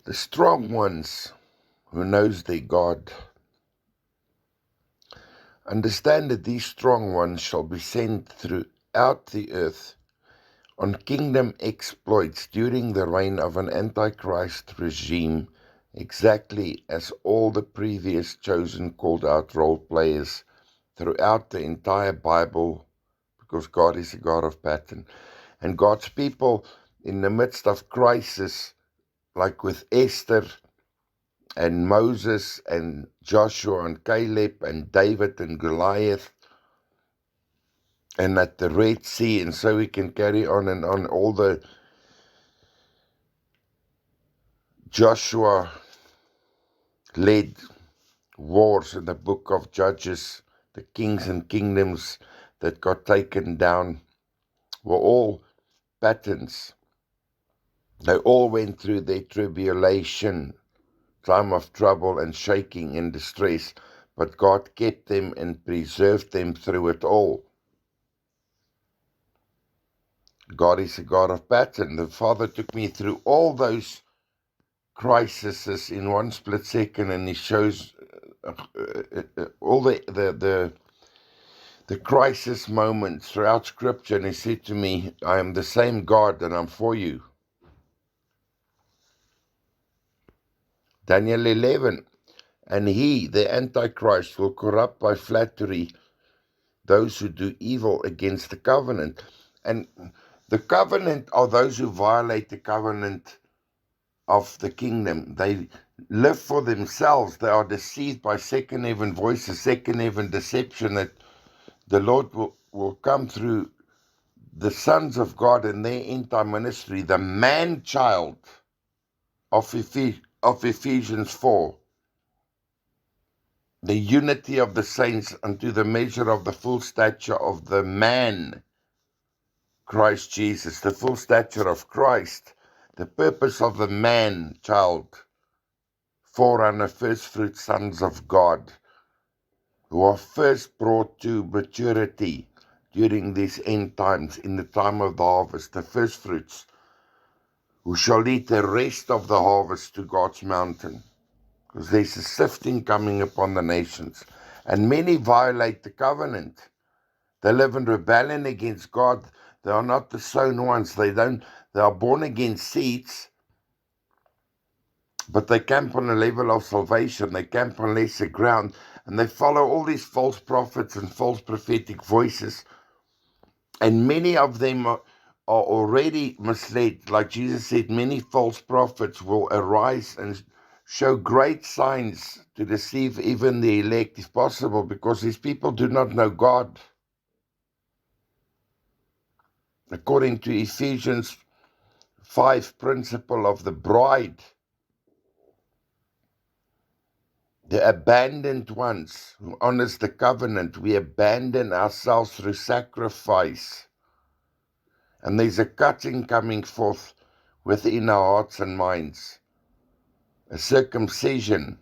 The strong ones who knows their God understand that these strong ones shall be sent throughout the earth on kingdom exploits during the reign of an Antichrist regime, exactly as all the previous chosen called out role players throughout the entire Bible, because God is a God of pattern. And God's people in the midst of crisis, like with Esther and Moses and Joshua and Caleb and David and Goliath, and at the Red Sea, and so we can carry on and on, all the Joshua led wars in the book of Judges, the kings and kingdoms that got taken down, were all patterns. They all went through their tribulation, time of trouble and shaking and distress, but God kept them and preserved them through it all. God is a God of pattern. The Father took me through all those crises in one split second, and He shows all the crisis moments throughout Scripture, and He said to me, I am the same God and I'm for you. Daniel 11, and he, the Antichrist, will corrupt by flattery those who do evil against the covenant. And the covenant are those who violate the covenant of the kingdom. They live for themselves. They are deceived by second heaven voices, second heaven deception, that the Lord will come through the sons of God in their end time ministry, the man-child of Ephesians 4, the unity of the saints unto the measure of the full stature of the man, Christ Jesus, the full stature of Christ, the purpose of the man-child, forerunner, first fruit sons of God, who are first brought to maturity during these end times, in the time of the harvest, the first fruits, who shall lead the rest of the harvest to God's mountain, because there's a sifting coming upon the nations, and many violate the covenant. They live in rebellion against God. They are not the sown ones. They are born again seeds, but they camp on a level of salvation. They camp on lesser ground, and they follow all these false prophets and false prophetic voices. And many of them are already misled. Like Jesus said, many false prophets will arise and show great signs to deceive even the elect, if possible, because these people do not know God. According to Ephesians 5 principle of the bride, the abandoned ones who honors the covenant, we abandon ourselves through sacrifice. And there's a cutting coming forth within our hearts and minds, a circumcision.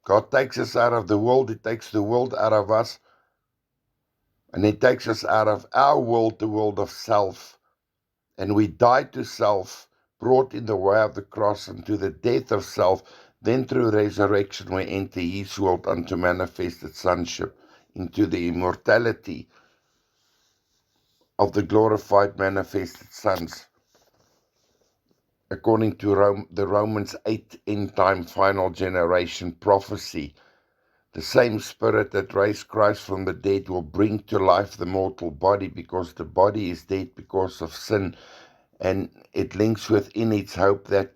God takes us out of the world, He takes the world out of us, and He takes us out of our world, the world of self. And we die to self, brought in the way of the cross unto the death of self. Then through resurrection we enter His world unto manifested sonship, into the immortality of the glorified manifested sons. According to the Romans 8 end time final generation prophecy, the same Spirit that raised Christ from the dead will bring to life the mortal body, because the body is dead because of sin. And it links within its hope that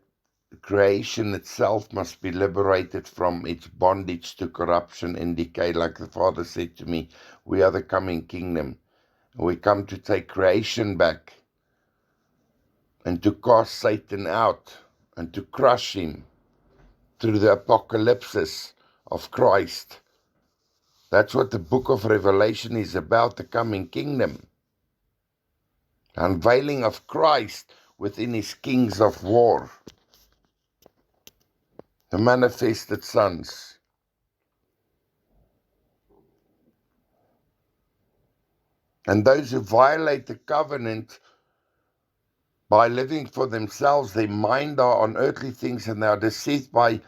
creation itself must be liberated from its bondage to corruption and decay. Like the Father said to me, we are the coming kingdom. We come to take creation back and to cast Satan out and to crush him through the apocalypse of Christ. That's what the book of Revelation is about, the coming kingdom. The unveiling of Christ within His kings of war, the manifested sons. And those who violate the covenant by living for themselves. Their mind are on earthly things, and they are deceived by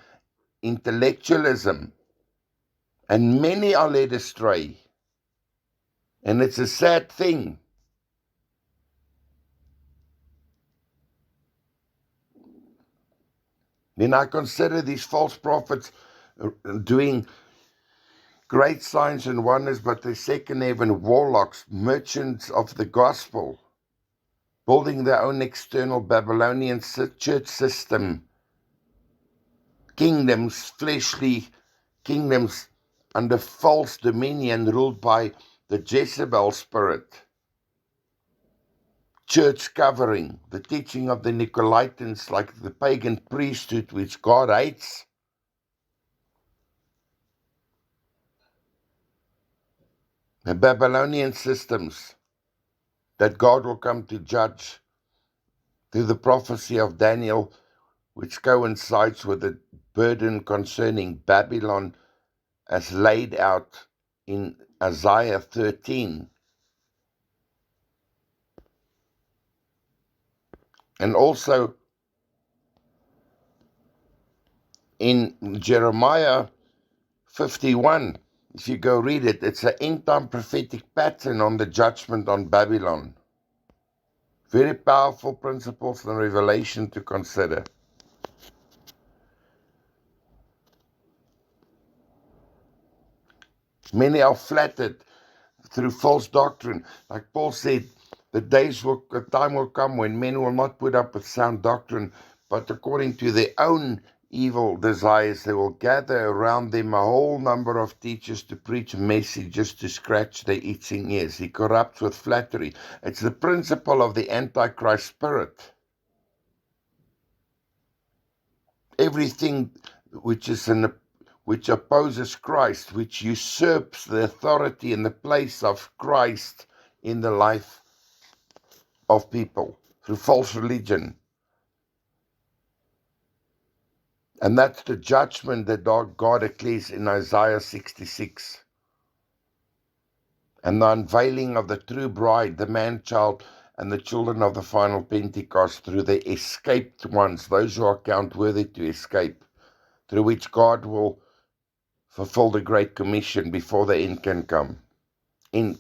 intellectualism. And many are led astray. And it's a sad thing. Then I consider these false prophets doing great signs and wonders, but the second heaven warlocks, merchants of the gospel, building their own external Babylonian church system, kingdoms, fleshly kingdoms under false dominion ruled by the Jezebel spirit. Church covering the teaching of the Nicolaitans, like the pagan priesthood which God hates. The Babylonian systems that God will come to judge through the prophecy of Daniel, which coincides with the burden concerning Babylon as laid out in Isaiah 13. And also in Jeremiah 51, if you go read it, it's an end-time prophetic pattern on the judgment on Babylon. Very powerful principles and revelation to consider. Many are flattered through false doctrine. Like Paul said, the time will come when men will not put up with sound doctrine, but according to their own evil desires, they will gather around them a whole number of teachers to preach messages to scratch their itching ears. He corrupts with flattery. It's the principle of the Antichrist spirit. Everything which opposes Christ, which usurps the authority and the place of Christ in the life of people through false religion. And that's the judgment that God declares in Isaiah 66. And the unveiling of the true bride, the man-child, and the children of the final Pentecost through the escaped ones, those who are counted worthy to escape, through which God will fulfill the Great Commission before the end can come. In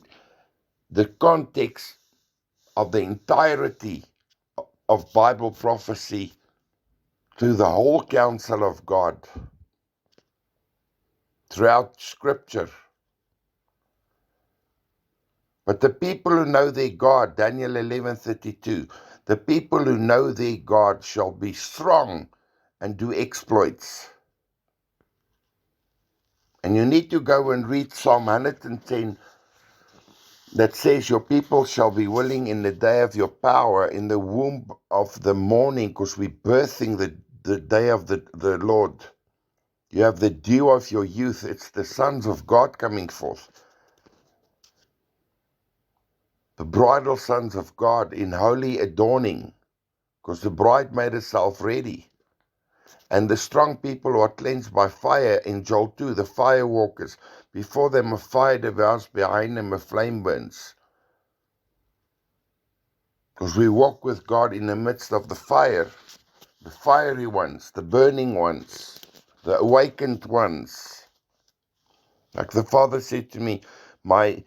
the context of the entirety of Bible prophecy, through the whole counsel of God, throughout Scripture. But the people who know their God, Daniel 11:32, the people who know their God shall be strong and do exploits. And you need to go and read Psalm 110 that says, your people shall be willing in the day of your power, in the womb of the morning, because we're birthing the day of the Lord. You have the dew of your youth. It's the sons of God coming forth. The bridal sons of God in holy adorning, because the bride made herself ready. And the strong people who are cleansed by fire in Joel 2, the fire walkers. Before them a fire devours, behind them a flame burns. Because we walk with God in the midst of the fire, the fiery ones, the burning ones, the awakened ones. Like the Father said to me, my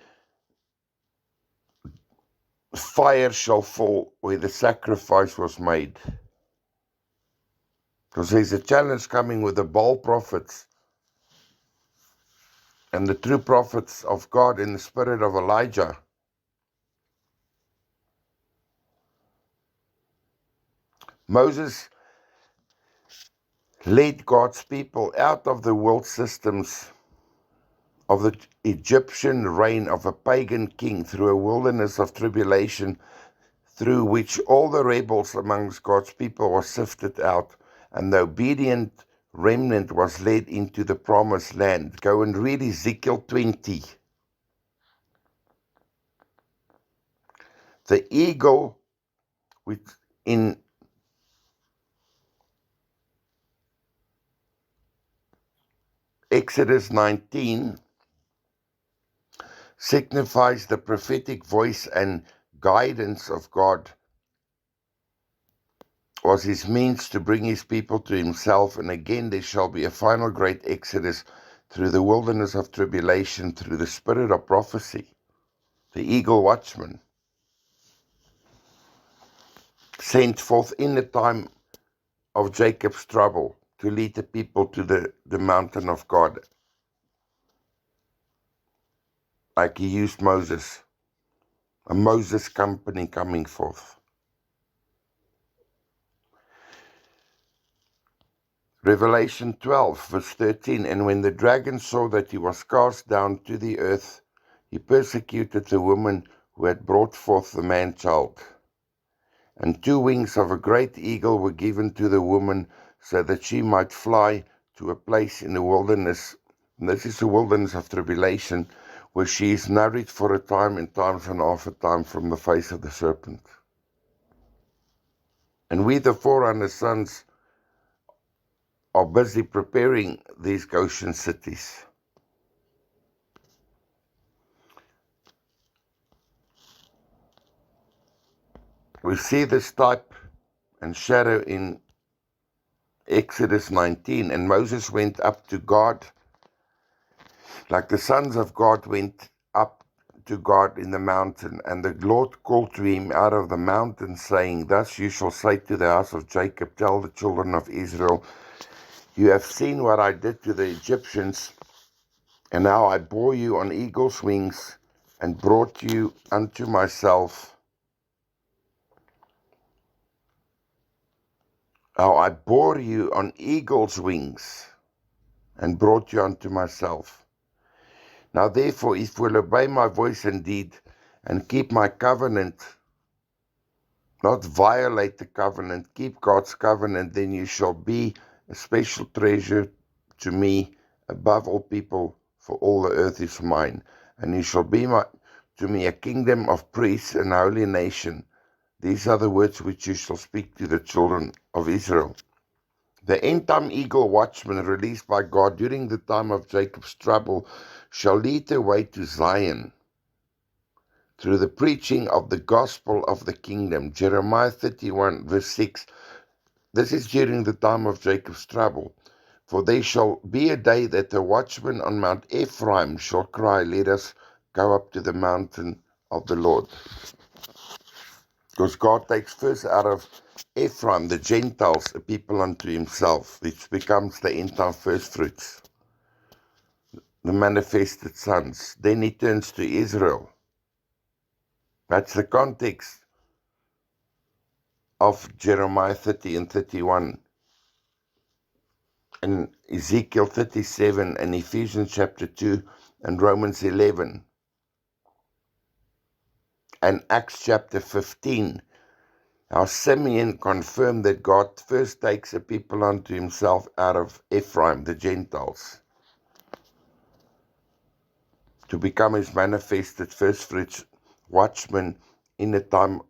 fire shall fall where the sacrifice was made. Because there's a challenge coming with the Baal prophets and the true prophets of God in the spirit of Elijah. Moses led God's people out of the world systems of the Egyptian reign of a pagan king through a wilderness of tribulation, through which all the rebels amongst God's people were sifted out, and the obedient remnant was led into the promised land. Go and read Ezekiel 20. The eagle, which in Exodus 19 signifies the prophetic voice and guidance of God was his means to bring his people to himself, and again there shall be a final great exodus through the wilderness of tribulation, through the spirit of prophecy. The eagle watchman, sent forth in the time of Jacob's trouble to lead the people to the mountain of God, like he used Moses, a Moses company coming forth. Revelation 12, verse 13, and when the dragon saw that he was cast down to the earth, he persecuted the woman who had brought forth the man-child. And 2 wings of a great eagle were given to the woman, so that she might fly to a place in the wilderness. And this is the wilderness of tribulation, where she is nourished for a time and times and half a time from the face of the serpent. And we, the 400 sons, are busy preparing these Goshen cities. We see this type and shadow in Exodus 19, and Moses went up to God, like the sons of God went up to God in the mountain. And the Lord called to him out of the mountain, saying, Thus you shall say to the house of Jacob, Tell the children of Israel, You have seen what I did to the Egyptians, and how I bore you on eagle's wings, and brought you unto myself. How I bore you on eagle's wings, and brought you unto myself. Now therefore, if you will obey my voice indeed, and keep my covenant, not violate the covenant, keep God's covenant, then you shall be a special treasure to me above all people, for all the earth is mine. And you shall be to me a kingdom of priests and a holy nation. These are the words which you shall speak to the children of Israel. The end-time eagle watchman released by God during the time of Jacob's trouble shall lead the way to Zion through the preaching of the gospel of the kingdom. Jeremiah 31, verse 6. This is during the time of Jacob's trouble. For there shall be a day that the watchman on Mount Ephraim shall cry, Let us go up to the mountain of the Lord. Because God takes first out of Ephraim, the Gentiles, a people unto himself, which becomes the end-time first fruits, the manifested sons. Then he turns to Israel. That's the context of Jeremiah 30 and 31, and Ezekiel 37, and Ephesians chapter 2, and Romans 11, and Acts chapter 15. How Simeon confirmed that God first takes a people unto himself out of Ephraim, the Gentiles, to become his manifested first fruits watchman in the time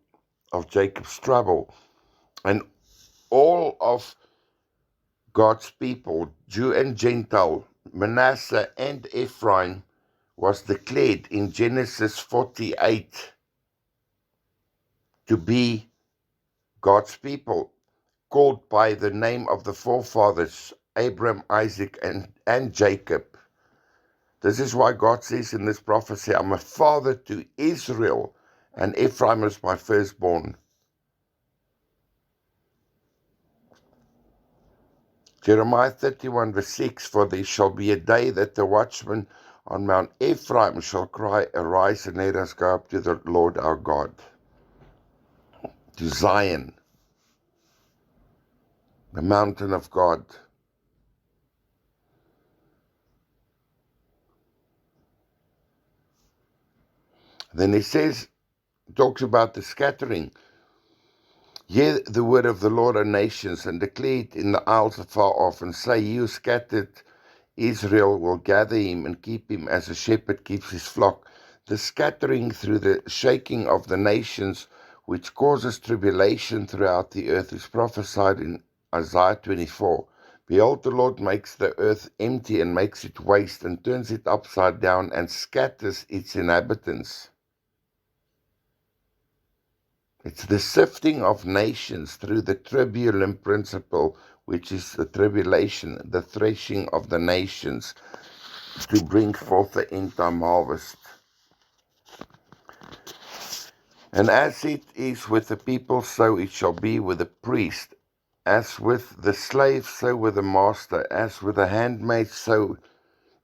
of Jacob's trouble. And all of God's people, Jew and Gentile, Manasseh and Ephraim, was declared in Genesis 48 to be God's people, called by the name of the forefathers, Abraham, Isaac, and Jacob. This is why God says in this prophecy, I'm a father to Israel, and Ephraim is my firstborn. Jeremiah 31, verse 6, For there shall be a day that the watchman on Mount Ephraim shall cry, Arise, and let us go up to the Lord our God, to Zion, the mountain of God. Then he talks about the scattering. Hear the word of the Lord, O nations, and declare it in the isles afar off, and say, You scattered Israel will gather him and keep him as a shepherd keeps his flock. The scattering through the shaking of the nations, which causes tribulation throughout the earth, is prophesied in Isaiah 24. Behold, the Lord makes the earth empty and makes it waste, and turns it upside down and scatters its inhabitants. It's the sifting of nations through the tribulum principle, which is the tribulation, the threshing of the nations to bring forth the end time harvest. And as it is with the people, so it shall be with the priest. As with the slave, so with the master. As with the handmaid, so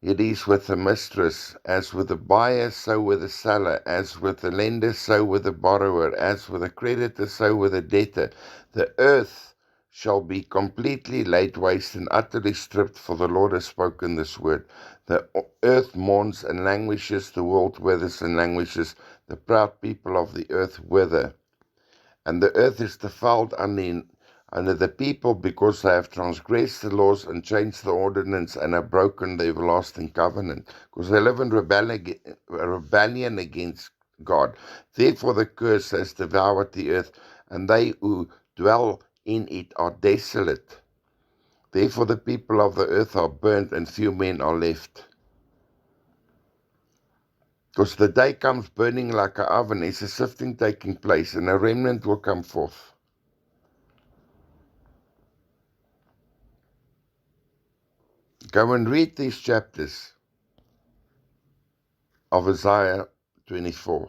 it is with the mistress. As with the buyer, so with the seller. As with the lender, so with the borrower. As with the creditor, so with the debtor. The earth shall be completely laid waste and utterly stripped, for the Lord has spoken this word. The earth mourns and languishes, the world withers and languishes, the proud people of the earth wither. And the earth is defiled under the people, because they have transgressed the laws and changed the ordinance and have broken the everlasting covenant, because they live in rebellion against God. Therefore the curse has devoured the earth, and they who dwell in it are desolate. Therefore the people of the earth are burnt, and few men are left. Because the day comes burning like an oven, is a sifting taking place, and a remnant will come forth. Go and read these chapters of Isaiah 24.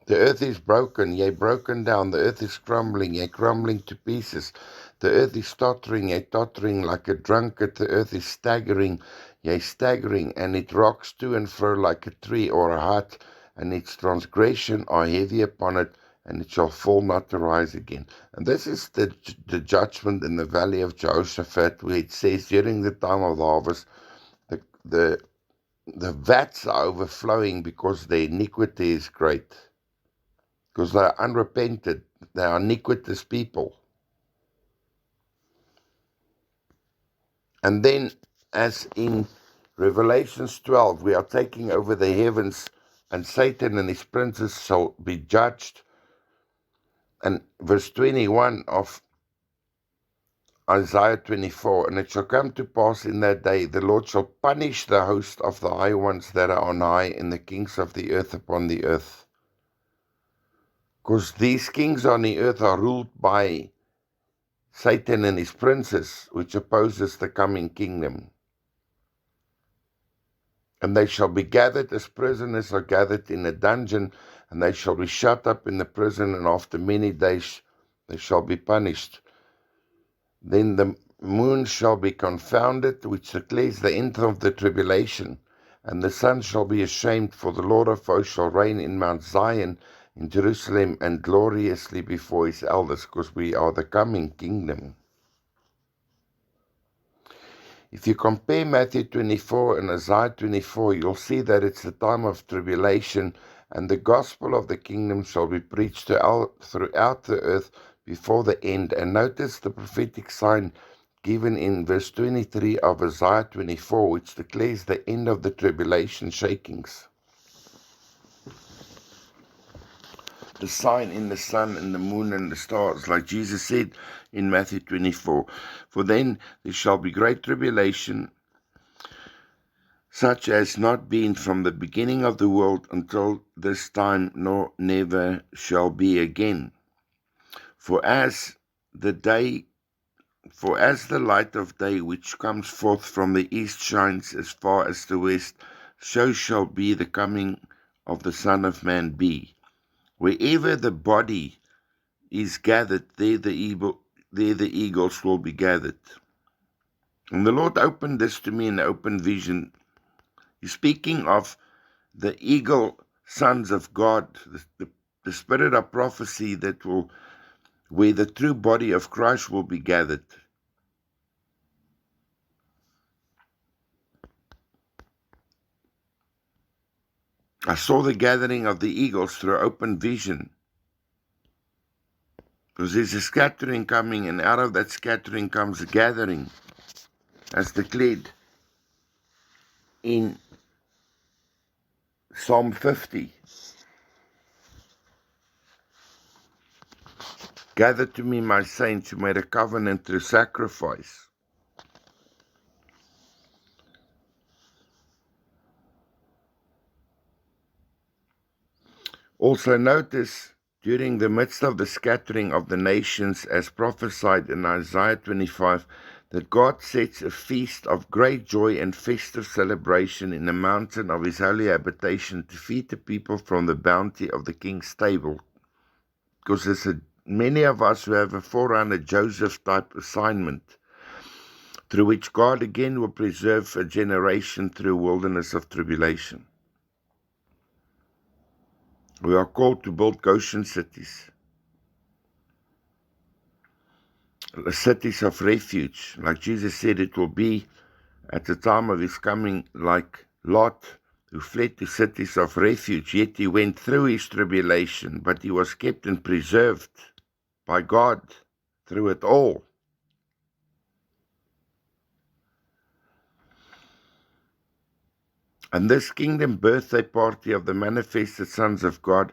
The earth is broken, yea, broken down. The earth is crumbling, yea, crumbling to pieces. The earth is tottering, yea, tottering like a drunkard. The earth is staggering, yea, staggering, and it rocks to and fro like a tree or a hut, and its transgression are heavy upon it, and it shall fall not to rise again. And this is the judgment in the valley of Jehoshaphat, where it says, during the time of the harvest, the vats are overflowing, because their iniquity is great. Because they are unrepented, they are iniquitous people. And then, as in Revelations 12, we are taking over the heavens, and Satan and his princes shall be judged. And verse 21 of Isaiah 24, and it shall come to pass in that day, the Lord shall punish the host of the high ones that are on high, and the kings of the earth upon the earth. Because these kings on the earth are ruled by Satan and his princes, which opposes the coming kingdom. And they shall be gathered as prisoners are gathered in a dungeon, and they shall be shut up in the prison, and after many days they shall be punished. Then the moon shall be confounded, which declares the end of the tribulation, and the sun shall be ashamed, for the Lord of hosts shall reign in Mount Zion, in Jerusalem, and gloriously before his elders, because we are the coming kingdom. If you compare Matthew 24 and Isaiah 24, you'll see that it's the time of tribulation, and the gospel of the kingdom shall be preached throughout the earth before the end. And notice the prophetic sign given in verse 23 of Isaiah 24, which declares the end of the tribulation shakings. The sign in the sun and the moon and the stars, like Jesus said in Matthew 24. For then there shall be great tribulation, such as not been from the beginning of the world until this time, nor never shall be again. For as the light of day which comes forth from the east shines as far as the west, so shall be the coming of the Son of Man be. Wherever the body is gathered, there the eagles will be gathered. And the Lord opened this to me in an open vision. He's speaking of the eagle sons of God, the spirit of prophecy where the true body of Christ will be gathered. I saw the gathering of the eagles through open vision, because there's a scattering coming, and out of that scattering comes a gathering, as declared in Psalm 50. Gather to me my saints who made a covenant through sacrifice. Also notice, during the midst of the scattering of the nations, as prophesied in Isaiah 25, that God sets a feast of great joy and festive celebration in the mountain of his holy habitation to feed the people from the bounty of the king's table. Because there's many of us who have a forerunner Joseph type assignment, through which God again will preserve a generation through a wilderness of tribulation. We are called to build Goshen cities, cities of refuge. Like Jesus said, it will be at the time of his coming like Lot, who fled to cities of refuge, yet he went through his tribulation, but he was kept and preserved by God through it all. And this kingdom birthday party of the manifested sons of God,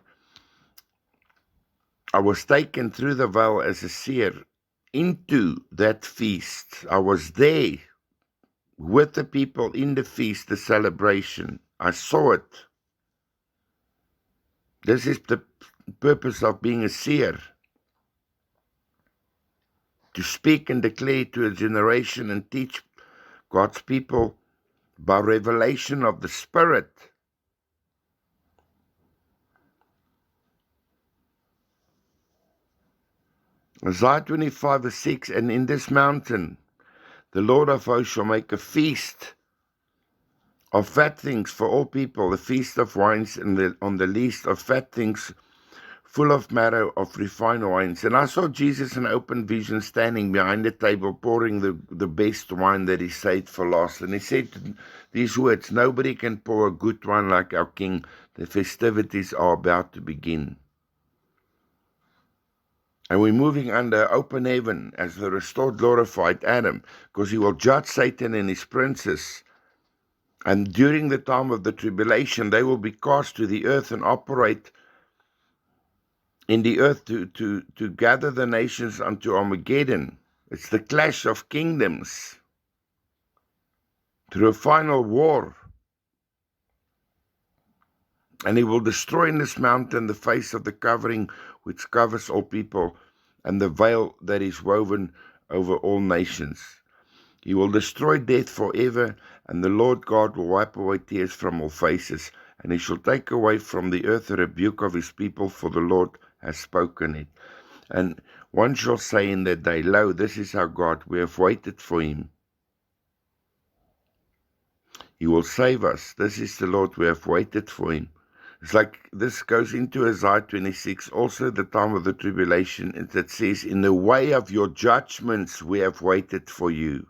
I was taken through the veil as a seer into that feast. I was there with the people in the feast, the celebration. I saw it. This is the purpose of being a seer, to speak and declare to a generation and teach God's people by revelation of the Spirit. Isaiah 25 verse 6, and in this mountain the Lord of hosts shall make a feast of fat things for all people, a feast of wines on the least of fat things, full of marrow of refined wines. And I saw Jesus in open vision standing behind the table, pouring the best wine that he saved for last. And he said these words, nobody can pour a good wine like our King. The festivities are about to begin. And we're moving under open heaven as the restored, glorified Adam, because he will judge Satan and his princes. And during the time of the tribulation, they will be cast to the earth and operate in the earth to gather the nations unto Armageddon. It's the clash of kingdoms through a final war. And he will destroy in this mountain the face of the covering which covers all people, and the veil that is woven over all nations. He will destroy death forever, and the Lord God will wipe away tears from all faces, and he shall take away from the earth the rebuke of his people, for the Lord has spoken it. And one shall say in that day, lo, this is our God, we have waited for him. He will save us. This is the Lord, we have waited for him. It's like this goes into Isaiah 26, also the time of the tribulation, that says, in the way of your judgments we have waited for you.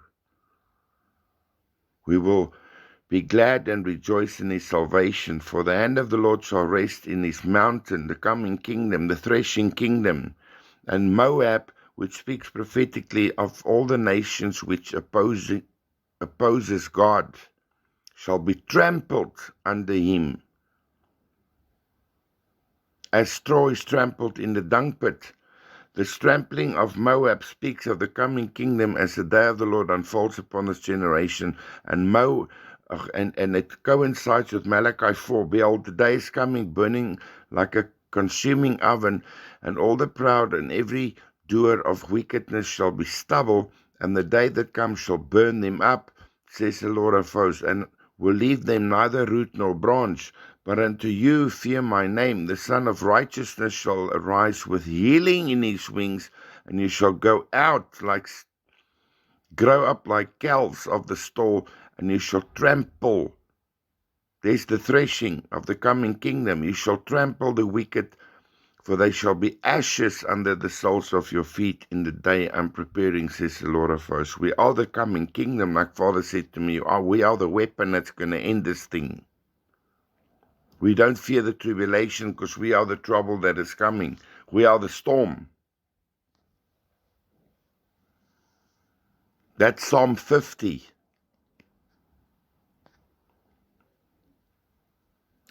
We will be glad and rejoice in his salvation, for the hand of the Lord shall rest in his mountain, the coming kingdom, the threshing kingdom. And Moab, which speaks prophetically of all the nations which opposes God, shall be trampled under him, as straw is trampled in the dung pit. The trampling of Moab speaks of the coming kingdom as the day of the Lord unfolds upon this generation, and it coincides with Malachi 4. Behold, the day is coming, burning like a consuming oven, and all the proud and every doer of wickedness shall be stubble, and the day that comes shall burn them up, says the Lord of hosts, and will leave them neither root nor branch. But unto you fear my name. The Son of Righteousness shall arise with healing in his wings, and you shall grow up like calves of the stall, and you shall trample. There's the threshing of the coming kingdom. You shall trample the wicked, for they shall be ashes under the soles of your feet in the day I'm preparing, says the Lord of hosts. We are the coming kingdom, like Father said to me. We are the weapon that's going to end this thing. We don't fear the tribulation because we are the trouble that is coming. We are the storm. That's Psalm 50.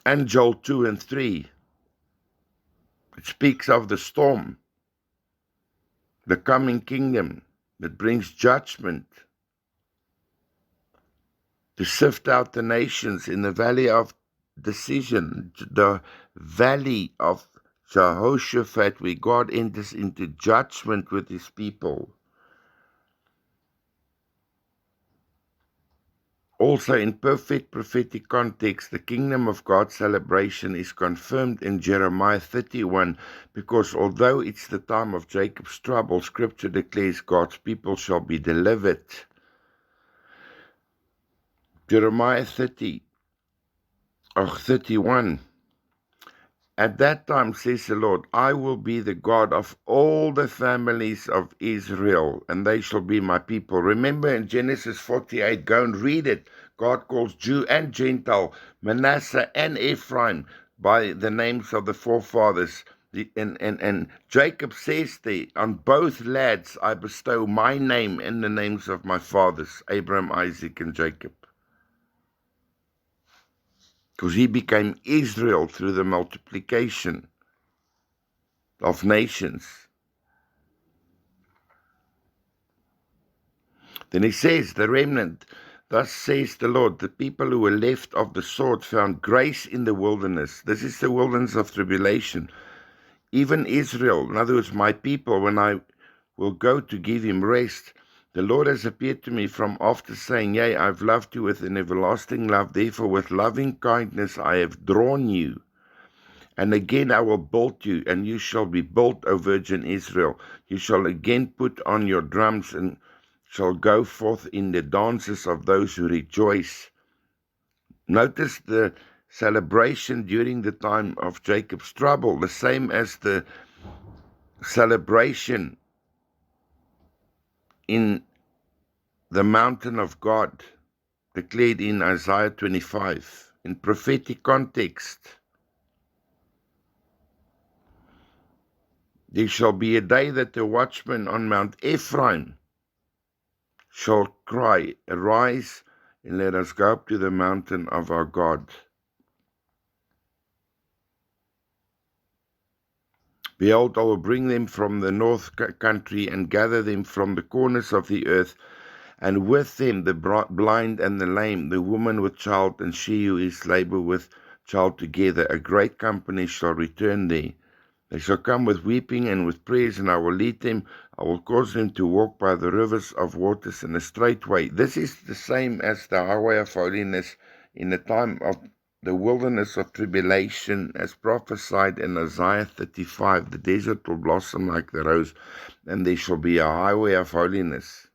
And Joel 2 and 3. It speaks of the storm. the coming kingdom that brings judgment to sift out the nations in the valley of decision, the valley of Jehoshaphat, where God enters into judgment with his people. Also, in perfect prophetic context, the kingdom of God celebration is confirmed in Jeremiah 31, because although it's the time of Jacob's trouble, Scripture declares God's people shall be delivered. Jeremiah 31. At that time, says the Lord, I will be the God of all the families of Israel, and they shall be my people. Remember in Genesis 48, go and read it. God calls Jew and Gentile, Manasseh and Ephraim, by the names of the forefathers. And Jacob says there, on both lads I bestow my name and the names of my fathers, Abraham, Isaac, and Jacob. Because he became Israel through the multiplication of nations. Then he says, the remnant, thus says the Lord, the people who were left of the sword found grace in the wilderness. This is the wilderness of tribulation. Even Israel, in other words, my people, when I will go to give him rest, the Lord has appeared to me from after saying, yea, I've loved you with an everlasting love, therefore with loving kindness I have drawn you. And again I will build you, and you shall be built, O Virgin Israel. You shall again put on your drums, and shall go forth in the dances of those who rejoice. Notice the celebration during the time of Jacob's trouble, the same as the celebration in the mountain of God, declared in Isaiah 25, in prophetic context. There shall be a day that the watchman on Mount Ephraim shall cry, arise, and let us go up to the mountain of our God. Behold, I will bring them from the north country, and gather them from the corners of the earth, and with them the blind and the lame, the woman with child, and she who is labor with child together. A great company shall return there. They shall come with weeping and with prayers, and I will lead them. I will cause them to walk by the rivers of waters in a straight way. This is the same as the highway of holiness in the time of the wilderness of tribulation, as prophesied in Isaiah 35. The desert will blossom like the rose, and there shall be a highway of holiness.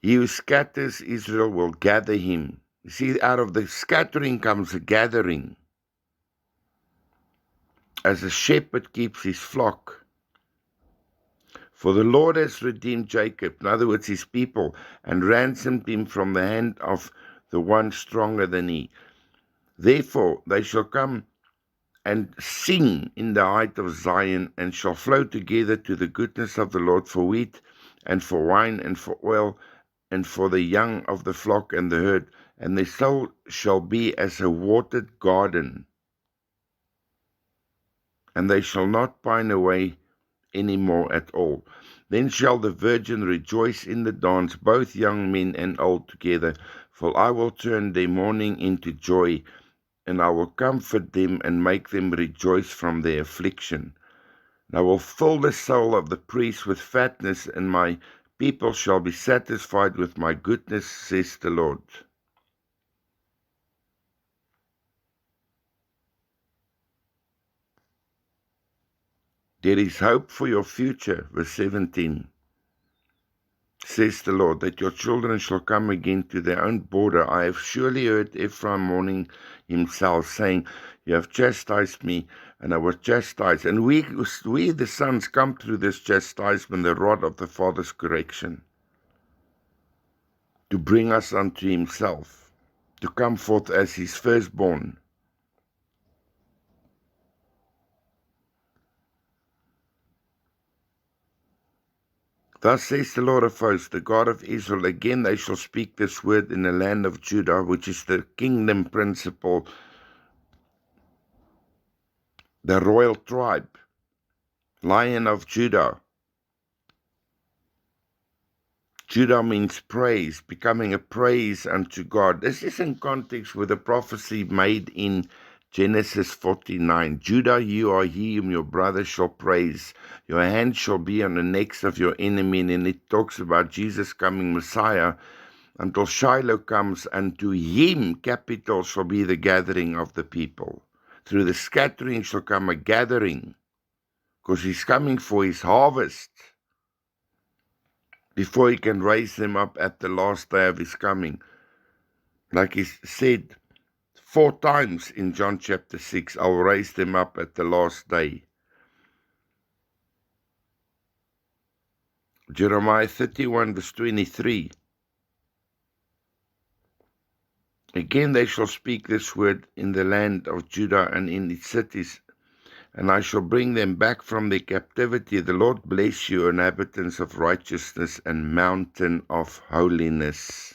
He who scatters Israel will gather him. You see, out of the scattering comes a gathering. As a shepherd keeps his flock. For the Lord has redeemed Jacob, in other words, his people, and ransomed him from the hand of the one stronger than he. Therefore they shall come and sing in the height of Zion, and shall flow together to the goodness of the Lord, for wheat and for wine and for oil, and for the young of the flock and the herd, and their soul shall be as a watered garden, and they shall not pine away any more at all. Then shall the virgin rejoice in the dance, both young men and old together, for I will turn their mourning into joy, and I will comfort them and make them rejoice from their affliction. And I will fill the soul of the priest with fatness, and my people shall be satisfied with my goodness, says the Lord. There is hope for your future, verse 17. Says the Lord, that your children shall come again to their own border. I have surely heard Ephraim mourning himself, saying, you have chastised me, and I was chastised. And we the sons come through this chastisement, the rod of the Father's correction, to bring us unto himself, to come forth as his firstborn. Thus says the Lord of hosts, the God of Israel, again they shall speak this word in the land of Judah, which is the kingdom principle, the royal tribe, Lion of Judah. Judah means praise, becoming a praise unto God. This is in context with the prophecy made in Genesis 49. Judah, you are he whom your brother shall praise. Your hand shall be on the necks of your enemy. And it talks about Jesus coming, Messiah, until Shiloh comes, and to him, capital, shall be the gathering of the people. Through the scattering shall come a gathering, because he's coming for his harvest, before he can raise them up at the last day of his coming. Like he said 4 times in John chapter 6, I will raise them up at the last day. Jeremiah 31 verse 23. Again they shall speak this word in the land of Judah and in its cities, and I shall bring them back from their captivity. The Lord bless you, inhabitants of righteousness and mountain of holiness.